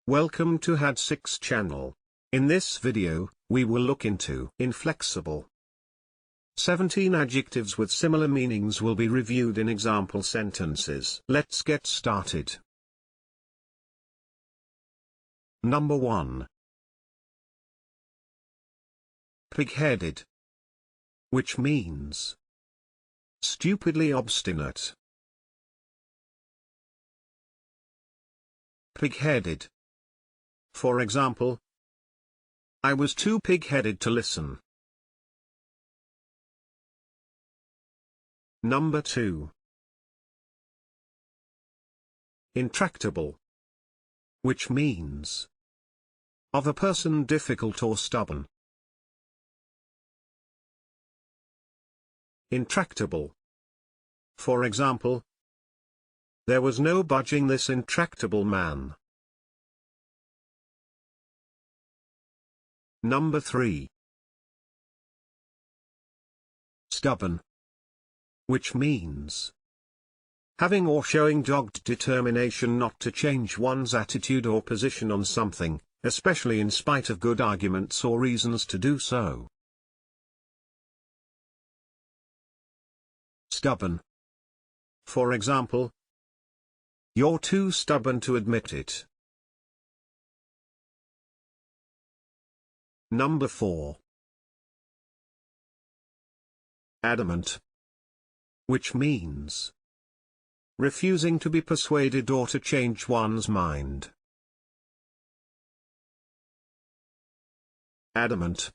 Welcome to had6 channel. In this video, we will look into inflexible. 17 adjectives with similar meanings will be reviewed in example sentences. Let's get started. Number 1. Pig-headed, which means stupidly obstinate. Pig-headed. For example, I was too pig-headed to listen. Number 2. Intractable, which means of a person difficult or stubborn. Intractable. For example, there was no budging this intractable man. Number 3. Stubborn, which means having or showing dogged determination not to change one's attitude or position on something, especially in spite of good arguments or reasons to do so. Stubborn. For example, you're too stubborn to admit it. Number 4. Adamant, which means refusing to be persuaded or to change one's mind. Adamant.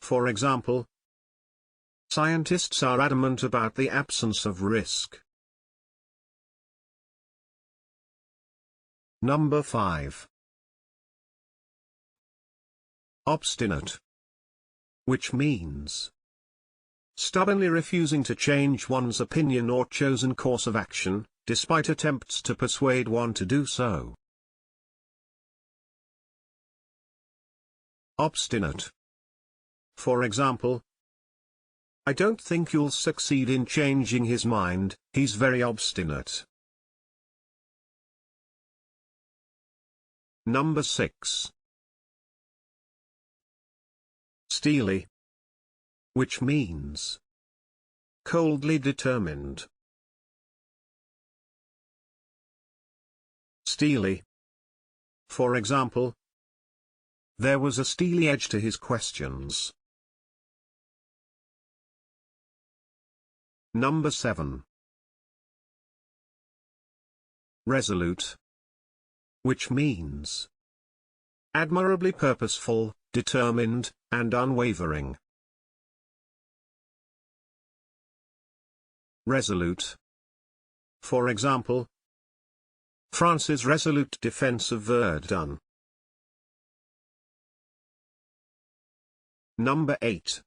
For example, scientists are adamant about the absence of risk. Number 5. Obstinate, which means stubbornly refusing to change one's opinion or chosen course of action, despite attempts to persuade one to do so. Obstinate. For example, I don't think you'll succeed in changing his mind, he's very obstinate. Number 6. Steely, which means coldly determined. Steely. For example, there was a steely edge to his questions. Number 7. Resolute, which means admirably purposeful, determined, and unwavering. Resolute. For example, France's resolute defense of Verdun. Number 8.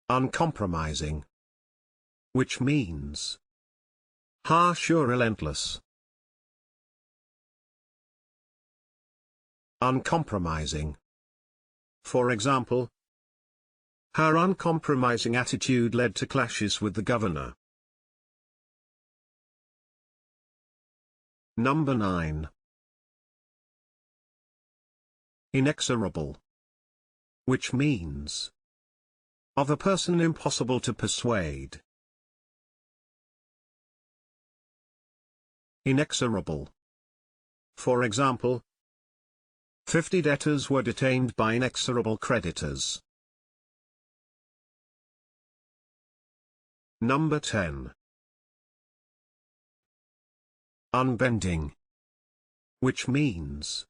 Uncompromising, which means harsh or relentless. Uncompromising. For example, her uncompromising attitude led to clashes with the governor. Number 9. Inexorable, which means of a person impossible to persuade. Inexorable. For example, 50 debtors were detained by inexorable creditors. Number 10. Unbending, which means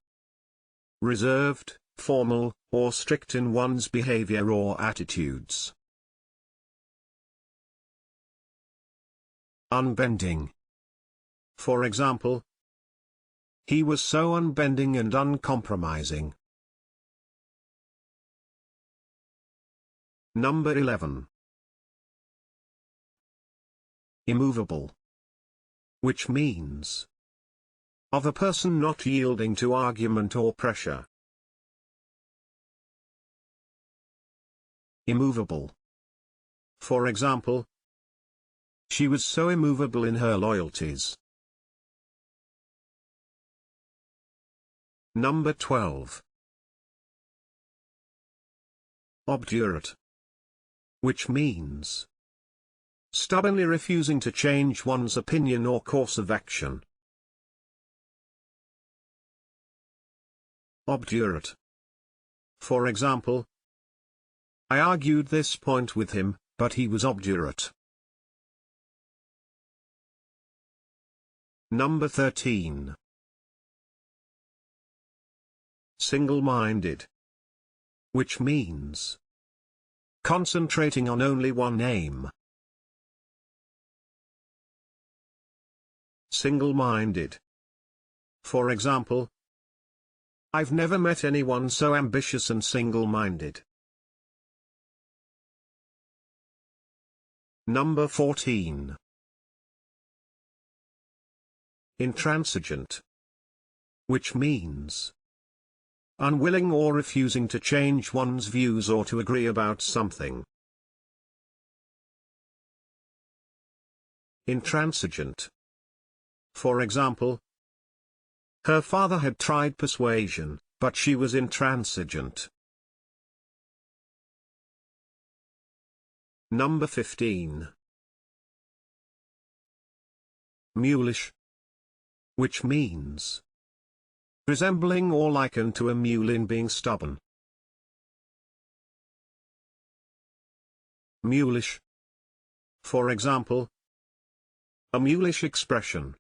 reserved, formal, or strict in one's behavior or attitudes. Unbending. For example, he was so unbending and uncompromising. Number 11. Immovable, which means of a person not yielding to argument or pressure. Immovable. For example, she was so immovable in her loyalties. Number 12. Obdurate. Which means stubbornly refusing to change one's opinion or course of action. Obdurate. For example, I argued this point with him, but he was obdurate. Number 13. Single-minded. Which means concentrating on only one aim. Single-minded. For example, I've never met anyone so ambitious and single-minded. Number 14. Intransigent. Which means unwilling or refusing to change one's views or to agree about something. Intransigent. For example, her father had tried persuasion, but she was intransigent. Number 15. Mulish. Which means resembling or likened to a mule in being stubborn. Mulish. For example, a mulish expression.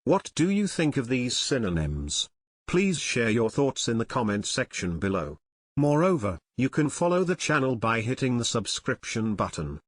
What do you think of these synonyms? Please share your thoughts in the comment section below. Moreover, you can follow the channel by hitting the subscription button.